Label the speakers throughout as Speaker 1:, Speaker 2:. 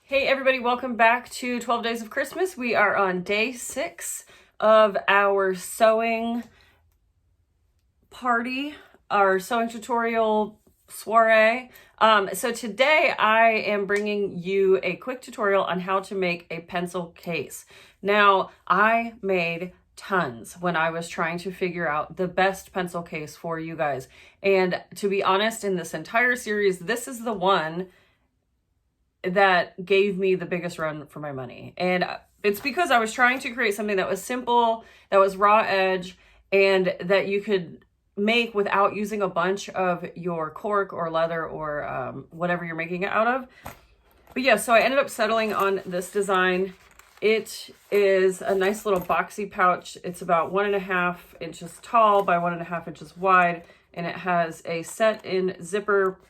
Speaker 1: Hey everybody, welcome back to 12 Days of Christmas. We are on day 6 of our sewing party, our sewing tutorial soiree. So today I am bringing you a quick tutorial on how to make a pencil case. Now, I made tons when I was trying to figure out the best pencil case for you guys. And to be honest, in this entire series, this is the one that gave me the biggest run for my money. And it's because I was trying to create something that was simple, that was raw edge, and that you could make without using a bunch of your cork or leather or whatever you're making it out of. But yeah, so I ended up settling on this design. It is a nice little boxy pouch. It's about 1.5 inches tall by 1.5 inches wide, and it has a set-in zipper,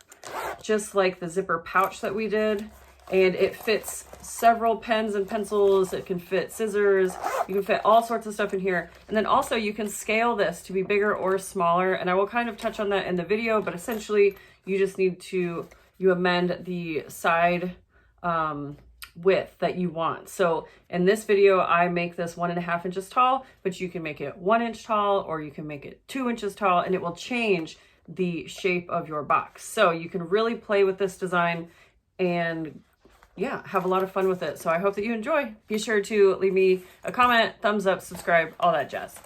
Speaker 1: just like the zipper pouch that we did. And it fits several pens and pencils. It can fit scissors. You can fit all sorts of stuff in here. And then also you can scale this to be bigger or smaller. And I will kind of touch on that in the video, but essentially you just need to, you amend the side width that you want. So in this video, I make this 1.5 inches tall, but you can make it 1 inch tall, or you can make it 2 inches tall, and it will change the shape of your box. So you can really play with this design and yeah, have a lot of fun with it. So I hope that you enjoy. Be sure to leave me a comment, thumbs up, subscribe, all that jazz.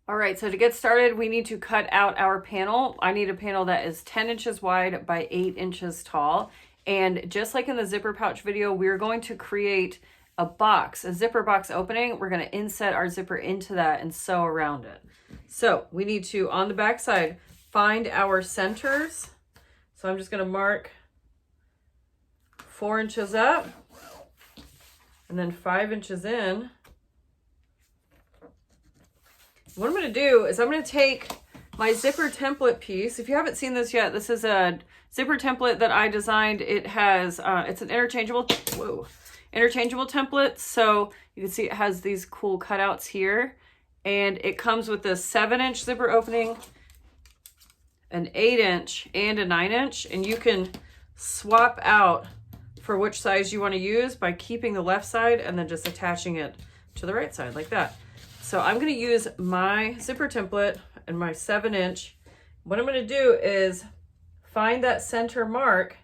Speaker 1: All right, so to get started, we need to cut out our panel. I need a panel that is 10 inches wide by 8 inches tall. And just like in the zipper pouch video, we're going to create a box, a zipper box opening. We're going to inset our zipper into that and sew around it. So we need to, on the back side, find our centers. So I'm just going to mark 4 inches up and then 5 inches in. What I'm going to do is I'm going to take my zipper template piece. If you haven't seen this yet, this is a zipper template that I designed. It has, it's an interchangeable template. So you can see it has these cool cutouts here, and it comes with a 7-inch zipper opening, an 8-inch and a 9-inch, and you can swap out for which size you want to use by keeping the left side and then just attaching it to the right side like that. So I'm going to use my zipper template and my 7-inch. What I'm going to do is find that center mark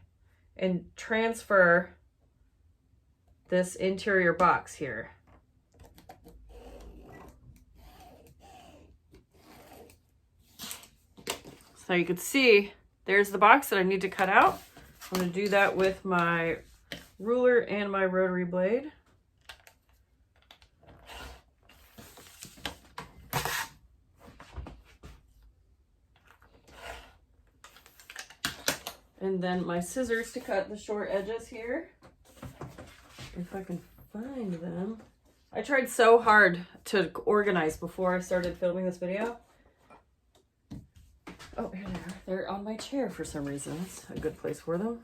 Speaker 1: and transfer this interior box here. So you can see there's the box that I need to cut out. I'm going to do that with my ruler and my rotary blade. And then my scissors to cut the short edges here. If I can find them. I tried so hard to organize before I started filming this video. Oh, here they are. They're on my chair for some reason. It's a good place for them.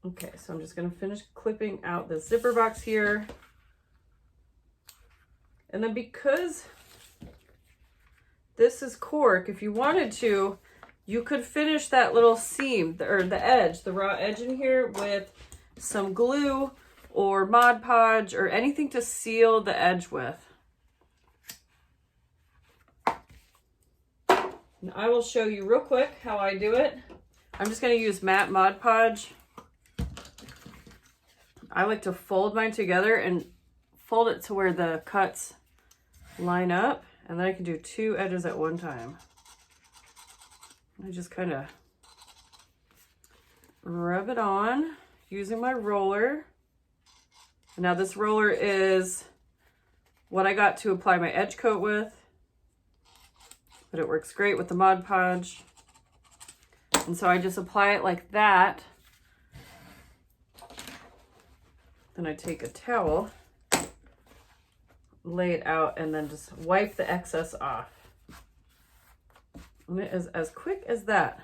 Speaker 1: Okay, so I'm just going to finish clipping out the zipper box here. And then because this is cork, if you wanted to, you could finish that little seam, or the edge, the raw edge in here with some glue or Mod Podge or anything to seal the edge with. And I will show you real quick how I do it. I'm just going to use matte Mod Podge. I like to fold mine together and fold it to where the cuts line up, and then I can do 2 edges at one time. I just kind of rub it on using my roller. And now this roller is what I got to apply my edge coat with, but it works great with the Mod Podge. And so I just apply it like that. Then I take a towel, lay it out, and then just wipe the excess off. And it is as quick as that.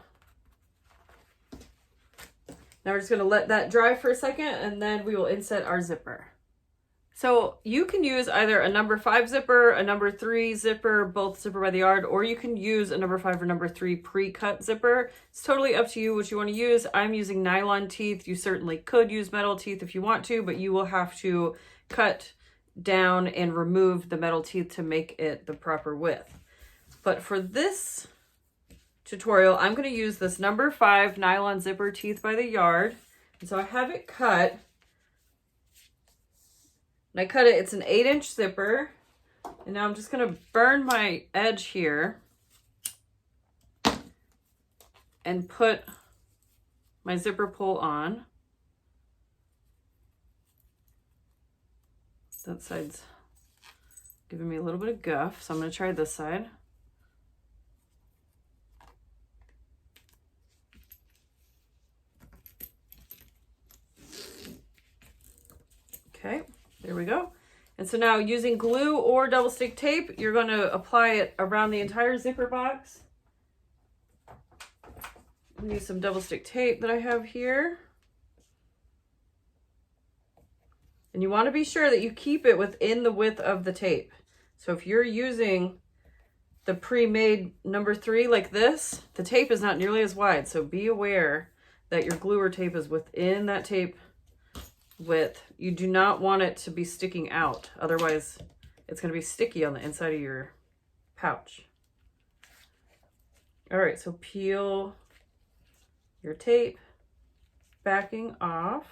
Speaker 1: Now we're just going to let that dry for a second, and then we will inset our zipper. So you can use either a number 5 zipper, a number 3 zipper, both zipper by the yard, or you can use a number 5 or number 3 pre-cut zipper. It's totally up to you what you want to use. I'm using nylon teeth. You certainly could use metal teeth if you want to, but you will have to cut down and remove the metal teeth to make it the proper width. But for this tutorial, I'm going to use this number 5 nylon zipper teeth by the yard. And so I have it cut. And I cut it, it's an 8-inch zipper. And now I'm just going to burn my edge here and put my zipper pull on. That side's giving me a little bit of guff, so I'm going to try this side. Okay, there we go. And so now using glue or double stick tape, you're going to apply it around the entire zipper box. I'm use some double stick tape that I have here. And you want to be sure that you keep it within the width of the tape. So if you're using the pre-made number 3 like this, the tape is not nearly as wide. So be aware that your glue or tape is within that tape width. You do not want it to be sticking out. Otherwise, it's going to be sticky on the inside of your pouch. All right, so peel your tape, backing off.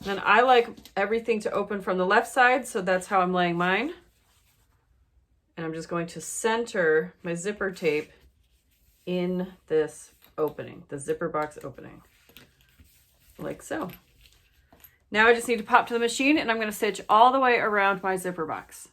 Speaker 1: And I like everything to open from the left side, so that's how I'm laying mine. And I'm just going to center my zipper tape in this opening, the zipper box opening, like so. Now I just need to pop to the machine and I'm going to stitch all the way around my zipper box.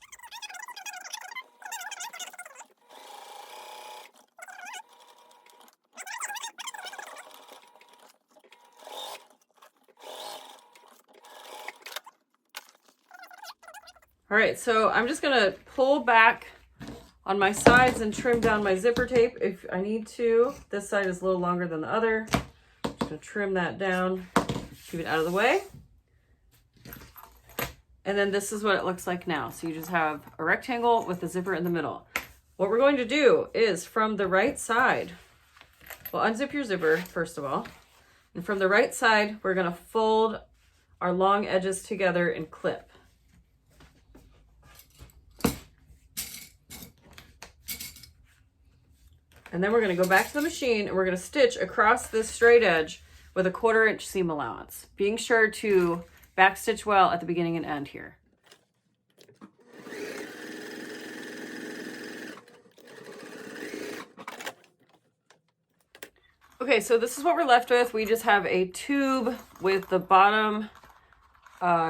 Speaker 1: All right, so I'm just gonna pull back on my sides and trim down my zipper tape if I need to. This side is a little longer than the other. I'm just gonna trim that down, keep it out of the way. And then this is what it looks like now. So you just have a rectangle with the zipper in the middle. What we're going to do is from the right side, well, unzip your zipper first of all. And from the right side, we're gonna fold our long edges together and clip. And then we're going to go back to the machine and we're going to stitch across this straight edge with a 1/4 inch seam allowance, being sure to back stitch well at the beginning and end here. Okay, so this is what we're left with. We just have a tube with the bottom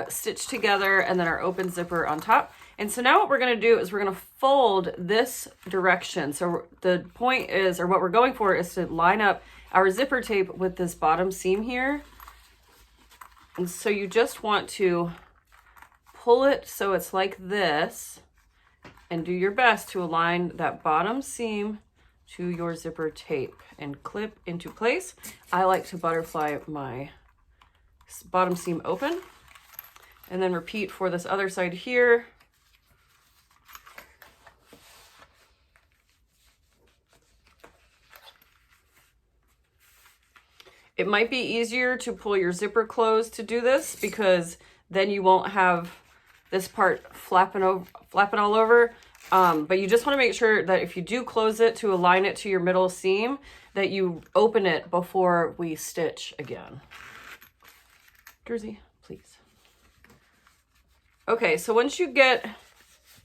Speaker 1: stitched together and then our open zipper on top. And so now what we're going to do is we're going to fold this direction. So the point is, or what we're going for is to line up our zipper tape with this bottom seam here. And so you just want to pull it so it's like this and do your best to align that bottom seam to your zipper tape and clip into place. I like to butterfly my bottom seam open and then repeat for this other side here. It might be easier to pull your zipper closed to do this because then you won't have this part flapping all over. But you just want to make sure that if you do close it to align it to your middle seam, that you open it before we stitch again. Jersey, please. Okay, so once you get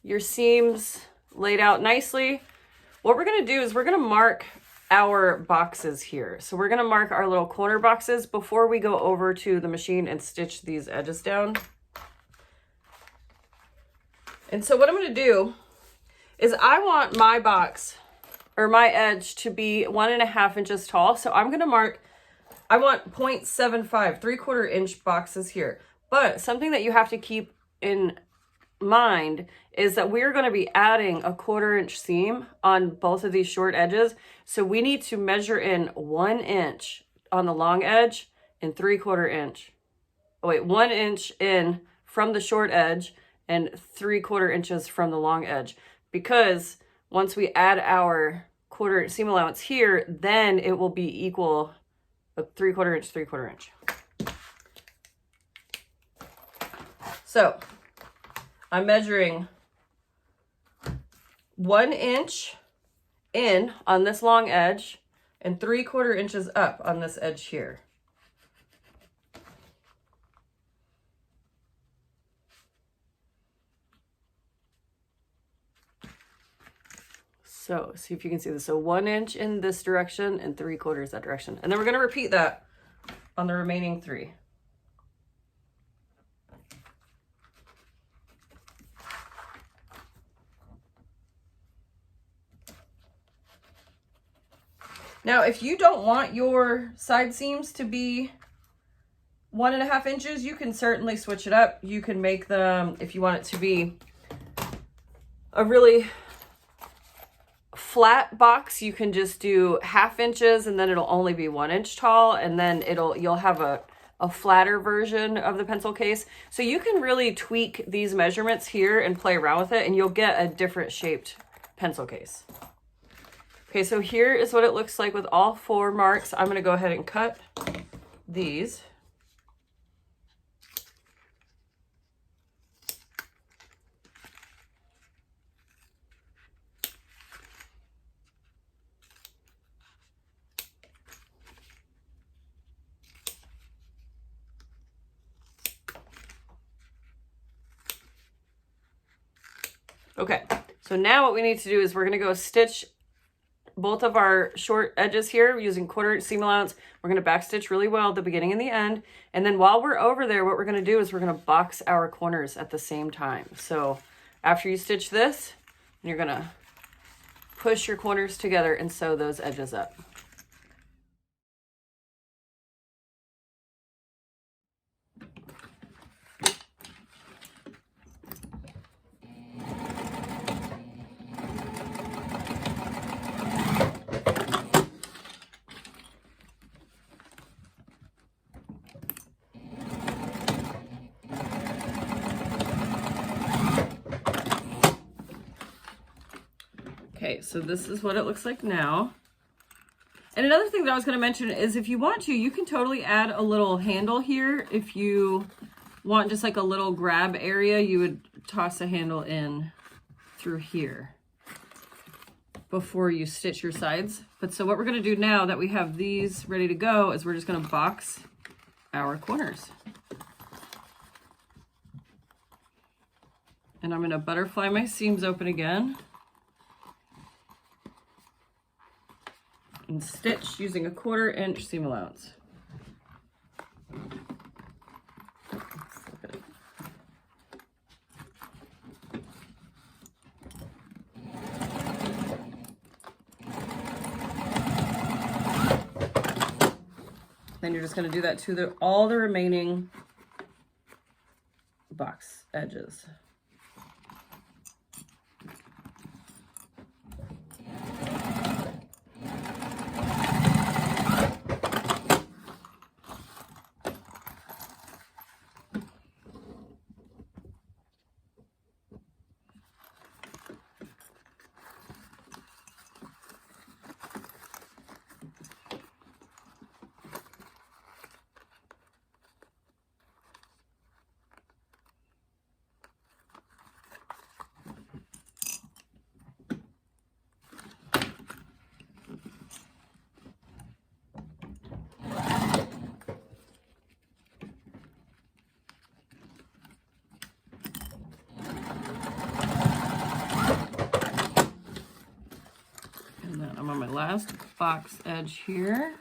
Speaker 1: your seams laid out nicely, what we're going to do is we're going to mark our boxes here. So we're going to mark our little corner boxes before we go over to the machine and stitch these edges down. And so what I'm going to do is I want my box or my edge to be 1.5 inches tall. So I'm going to mark, I want 0.75, 3/4 inch boxes here. But something that you have to keep in mind is that we're going to be adding a 1/4 inch seam on both of these short edges. So we need to measure in 1 inch on the long edge and 3/4 inch. Oh wait, 1 inch in from the short edge and 3/4 inches from the long edge, because once we add our 1/4 inch seam allowance here, then it will be equal a 3/4 inch, 3/4 inch. So I'm measuring 1 inch in on this long edge and 3/4 inches up on this edge here. So see if you can see this. So 1 inch in this direction and 3/4 that direction. And then we're going to repeat that on the remaining 3. Now, if you don't want your side seams to be 1.5 inches, you can certainly switch it up. You can make them, if you want it to be a really flat box, you can just do 1/2 inches and then it'll only be 1 inch tall, and then you'll have a flatter version of the pencil case. So you can really tweak these measurements here and play around with it, and you'll get a different shaped pencil case. Okay, so here is what it looks like with all 4 marks. I'm going to go ahead and cut these. Okay, so now what we need to do is we're going to go stitch both of our short edges here using 1/4 inch seam allowance. We're going to backstitch really well at the beginning and the end. And then while we're over there, what we're going to do is we're going to box our corners at the same time. So after you stitch this, you're going to push your corners together and sew those edges up. Okay, so this is what it looks like now. And another thing that I was going to mention is if you want to, you can totally add a little handle here. If you want just like a little grab area, you would toss a handle in through here before you stitch your sides. But so what we're going to do now that we have these ready to go is we're just going to box our corners. And I'm going to butterfly my seams open again and stitch using a 1/4 inch seam allowance. Then you're just going to do that to all the remaining box edges. I'm on my last box edge here.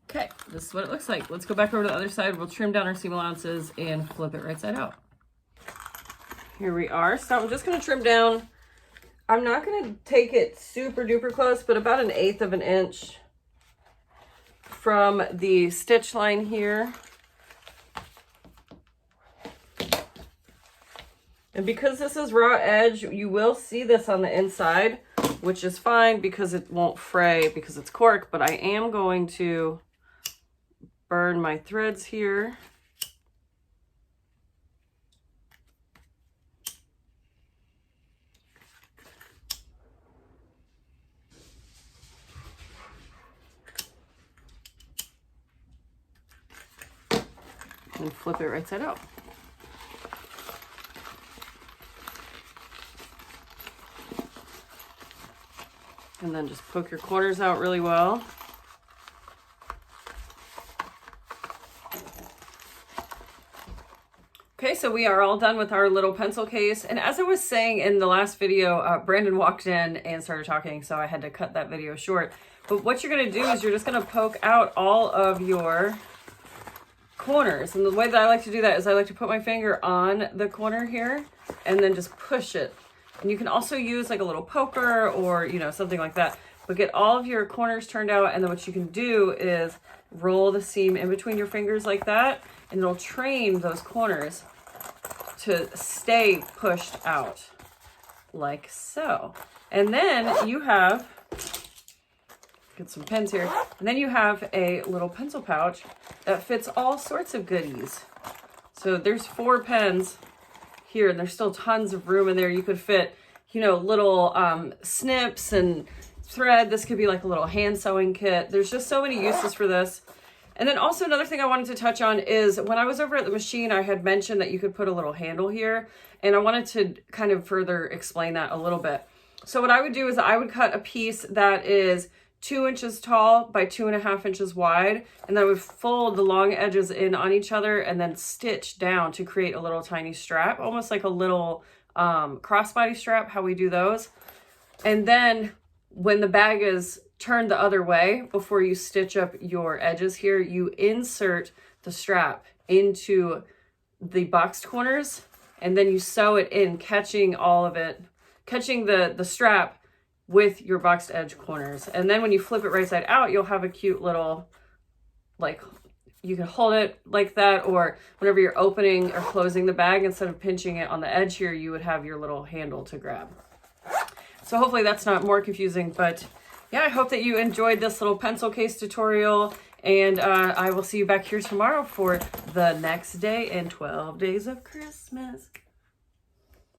Speaker 1: Okay, this is what it looks like. Let's go back over to the other side. We'll trim down our seam allowances and flip it right side out. Here we are. So I'm just going to trim down. I'm not going to take it super duper close, but about 1/8 of an inch from the stitch line here And because this is raw edge, you will see this on the inside, which is fine because it won't fray because it's cork, but I am going to burn my threads here. And flip it right side out. And then just poke your corners out really well. Okay, so we are all done with our little pencil case. And as I was saying in the last video, Brandon walked in and started talking, so I had to cut that video short. But what you're gonna do is you're just gonna poke out all of your corners. And the way that I like to do that is I like to put my finger on the corner here and then just push it. And you can also use like a little poker or, you know, something like that. But get all of your corners turned out, and then what you can do is roll the seam in between your fingers like that, and it'll train those corners to stay pushed out like so. And then you have, get some pens here, and then you have a little pencil pouch that fits all sorts of goodies. So there's 4 pens here, and there's still tons of room in there. You could fit, you know, little snips and thread. This could be like a little hand sewing kit. There's just so many uses for this. And then also another thing I wanted to touch on is when I was over at the machine, I had mentioned that you could put a little handle here, and I wanted to kind of further explain that a little bit. So what I would do is I would cut a piece that is 2 inches tall by 2.5 inches wide, and then I would fold the long edges in on each other and then stitch down to create a little tiny strap, almost like a little crossbody strap, how we do those. And then when the bag is turned the other way, before you stitch up your edges here, you insert the strap into the boxed corners, and then you sew it in, catching all of it, catching the strap with your boxed edge corners. And then when you flip it right side out, you'll have a cute little, like, you can hold it like that, or whenever you're opening or closing the bag, instead of pinching it on the edge here, you would have your little handle to grab. So hopefully that's not more confusing, but yeah, I hope that you enjoyed this little pencil case tutorial, and I will see you back here tomorrow for the next day in 12 Days of Christmas.